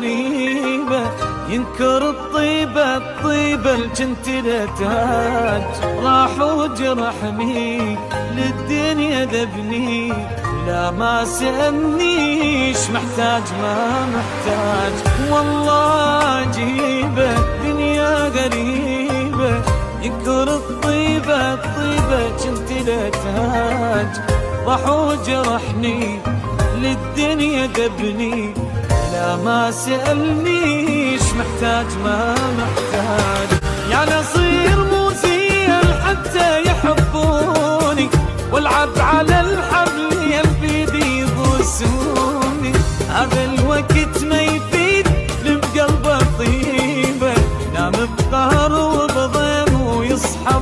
غريبة ينكر الطيبة الطيبة اللي جنت له تاج. راح وجرحني للدنيا ذبني لا ما سألنيش محتاج ما محتاج. والله عجيبة دنيا غريبة ينكر الطيبة الطيبة جنت له تاج. راح وجرحني للدنيا ذبني لا ما سألنيش محتاج ما محتاج. يعني أصير مو زين حتى يحبوني والعب على الحبل يلبيدي يبوسوني. هذا الوقت ما يفيد لبقلبه طيبة نام بقهر وبضيم ويصحى